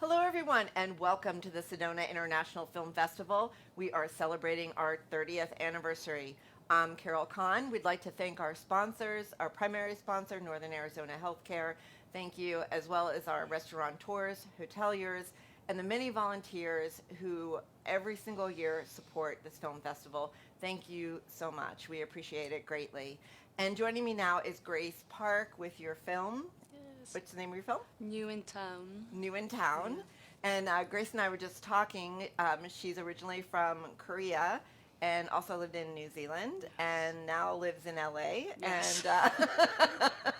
Hello, everyone, and welcome to the Sedona International Film Festival. We are celebrating our 30th anniversary. I'm Carol Kahn. We'd like to thank our sponsors, our primary sponsor, Northern Arizona Healthcare. Thank you, as well as our restaurateurs, hoteliers, and the many volunteers who every single year support this film festival. Thank you so much. We appreciate it greatly. And joining me now is Grace Park with your film. Yes. What's the name of your film? New in town. New in town. Yeah. And Grace and I were just talking. She's originally from Korea and also lived in New Zealand and now lives in LA. Yes. And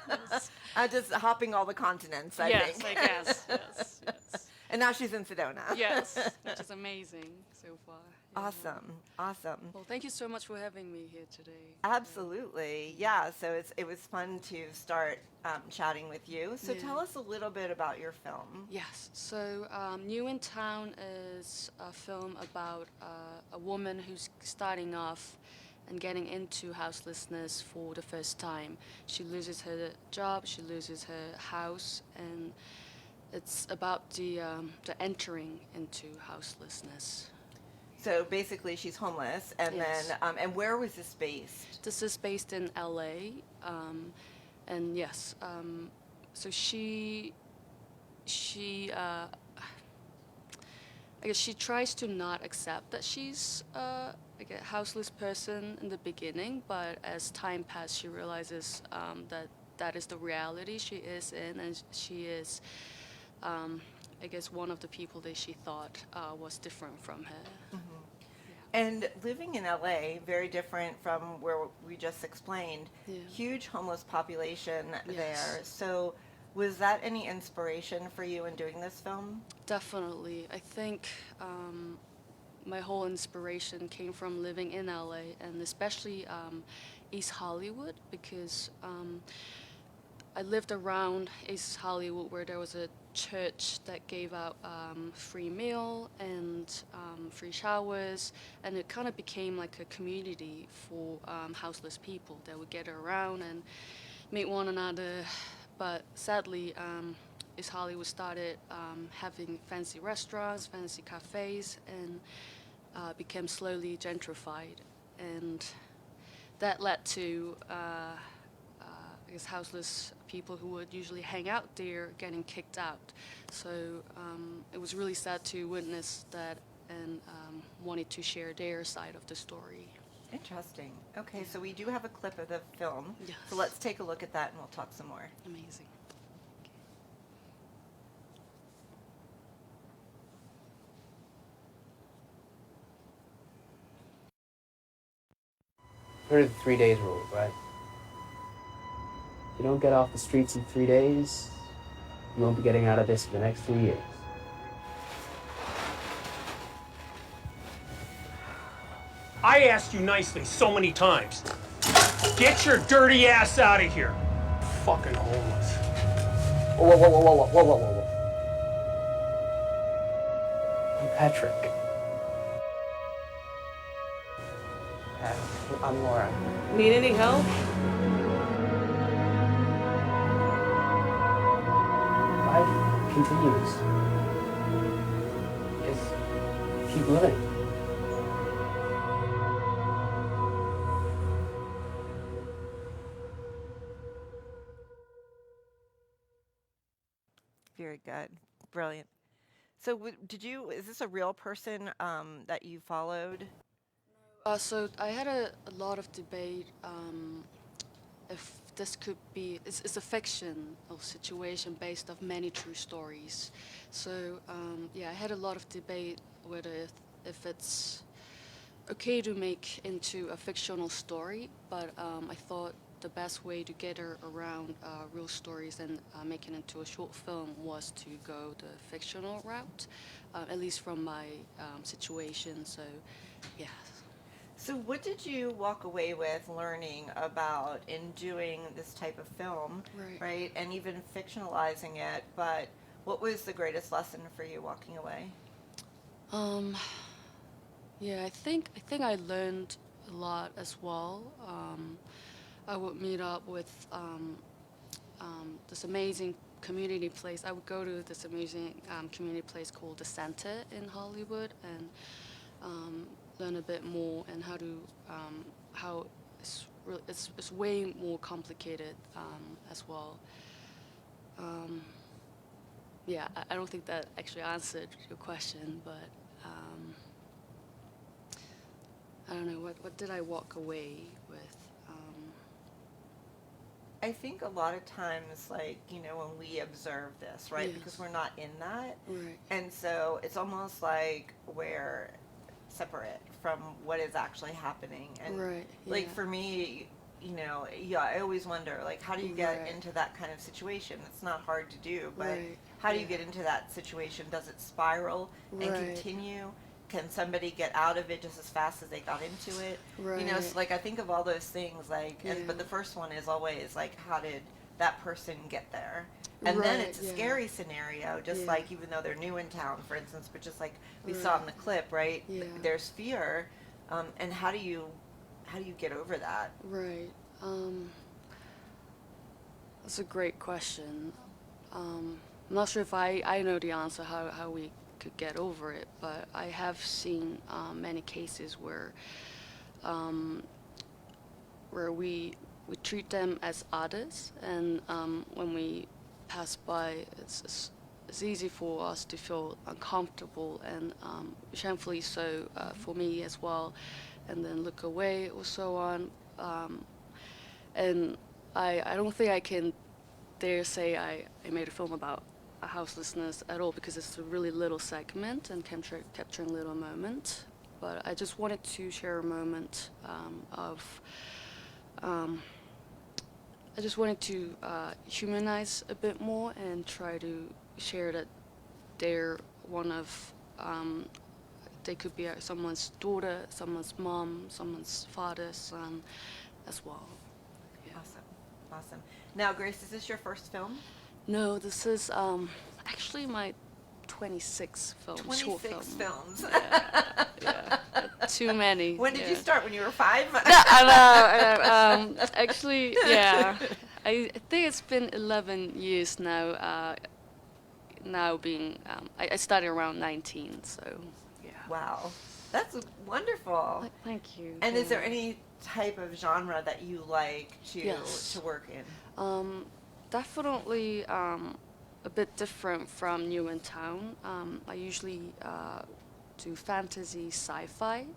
Yes. just hopping all the continents, I Yes, think. I guess. Yes. Yes. And now she's in Sedona. Yes. Which is amazing so far. Yeah. Awesome. Awesome. Well, thank you so much for having me here today. Absolutely. Yeah. So it was fun to start chatting with you. So Yeah. tell us a little bit about your film. Yes. So, New in Town is a film about a woman who's starting off and getting into houselessness for the first time. She loses her job, she loses her house, and it's about the entering into houselessness. So basically, she's homeless, and Yes. then and where was this based? This is based in LA, and yes, so she I guess she tries to not accept that she's like a houseless person in the beginning, but as time passes, she realizes that that is the reality she is in, and she is, I guess, one of the people that she thought was different from her. And living in LA, very different from where we just explained. Yeah. Huge homeless population Yes. there. So was that any inspiration for you in doing this film? Definitely. I think my whole inspiration came from living in LA and especially East Hollywood because I lived around East Hollywood where there was a church that gave out free meal and free showers, and it kind of became like a community for houseless people that would gather around and meet one another. But sadly, East Hollywood started having fancy restaurants, fancy cafes, and became slowly gentrified. And that led to, I guess, houseless people who would usually hang out there getting kicked out. So it was really sad to witness that and wanted to share their side of the story. Interesting. Okay, so we do have a clip of the film. Yes. So let's take a look at that and we'll talk some more. Amazing. 3 days rule, right? If you don't get off the streets in 3 days, you won't be getting out of this for the next 3 years. I asked you nicely so many times. Get your dirty ass out of here. Fucking homeless. Whoa, whoa, whoa, whoa, whoa, whoa, whoa, whoa, whoa. I'm Patrick. I'm Laura. Need any help? Life continues. Just keep living. Very good. Brilliant. So is this a real person that you followed? So I had a lot of debate if this could be, it's a fictional situation based of many true stories. So yeah, I had a lot of debate whether if it's okay to make into a fictional story, but I thought the best way to gather around real stories and make it into a short film was to go the fictional route, at least from my situation. So yeah. So what did you walk away with learning about in doing this type of film, Right. And even fictionalizing it, but what was the greatest lesson for you walking away? Um, yeah, I think I learned a lot as well. I would meet up with this amazing community place. I would go to this amazing community place called the Center in Hollywood and learn a bit more and how it's way more complicated as well. Yeah, I don't think that actually answered your question, but I don't know, what did I walk away with? I think a lot of times, like, you know, when we observe this, right, Yes. because we're not in that, Right. and so it's almost like we're separate from what is actually happening. And Right, like yeah. for me, you know, yeah, I always wonder, like, how do you get Right. into that kind of situation? It's not hard to do, but Right, how do you yeah. get into that situation? Does it spiral and Right. continue? Can somebody get out of it just as fast as they got into it? You know, so Right. like I think of all those things, like, and but Yeah. the first one is always like, how did that person get there? And then Right, it's a yeah. scary scenario, just Yeah. like even though they're new in town, for instance, but just like we saw in Right. the clip, right? Yeah. There's fear, and how do you get over that? Right. That's a great question. I'm not sure if I know the answer how we could get over it, but I have seen many cases where we treat them as others, and when we pass by, it's easy for us to feel uncomfortable, and shamefully so for me as well, and then look away or so on. And I don't think I can dare say I made a film about houselessness at all, because it's a really little segment and capturing little moment. But I just wanted to share a moment I just wanted to humanize a bit more and try to share that they're one of, they could be someone's daughter, someone's mom, someone's father, son as well. Yeah. Awesome, awesome. Now, Grace, is this your first film? No, this is actually my 26th film, short 26 film. films. Yeah, too many. When did you yeah. start? When you were 5? I know. Actually, yeah. I think it's been 11 years now. Now being, I started around 19, so yeah. Wow, that's wonderful. Thank you. And is there yeah. any type of genre that you like to Yes. work in? Definitely a bit different from New in Town. I usually do fantasy, sci-fi.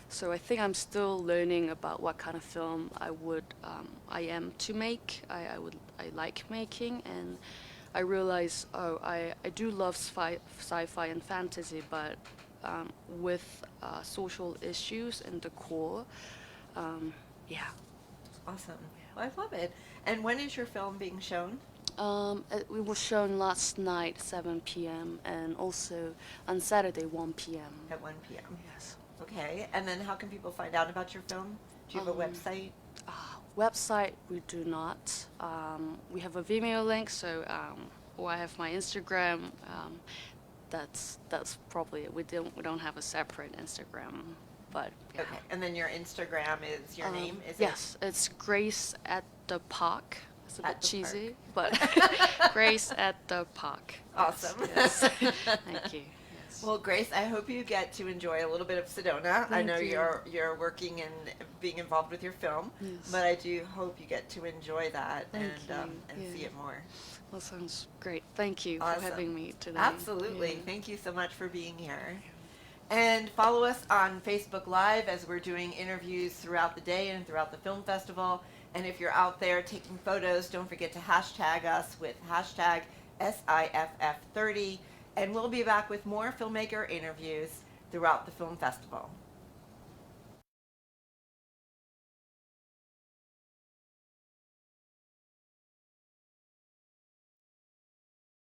So I think I'm still learning about what kind of film I am to make. I like making, and I realize I do love sci-fi and fantasy, but with social issues in the core. Yeah. Awesome. Well, I love it. And when is your film being shown? It was shown last night, 7 p.m., and also on Saturday, 1 p.m. At 1 p.m. Yes. Okay. And then how can people find out about your film? Do you have a website? Website, we do not. We have a Vimeo link, so or I have my Instagram. That's probably it. We don't have a separate Instagram, but yeah. Okay. And then your Instagram is your name? Is Yes, it's Grace at the Park. It's a At bit the cheesy, but Grace at the Park. Awesome. Yes. Thank you. Yes. Well, Grace, I hope you get to enjoy a little bit of Sedona. I Thank know you. you're working and being involved with your film, Yes. but I do hope you get to enjoy that Thank and you. see Yeah. it more. Well, sounds great. Thank you Awesome. for having me today. Absolutely. Yeah. Thank you so much for being here. And follow us on Facebook Live as we're doing interviews throughout the day and throughout the film festival. And if you're out there taking photos, don't forget to hashtag us with hashtag SIFF30. And we'll be back with more filmmaker interviews throughout the film festival.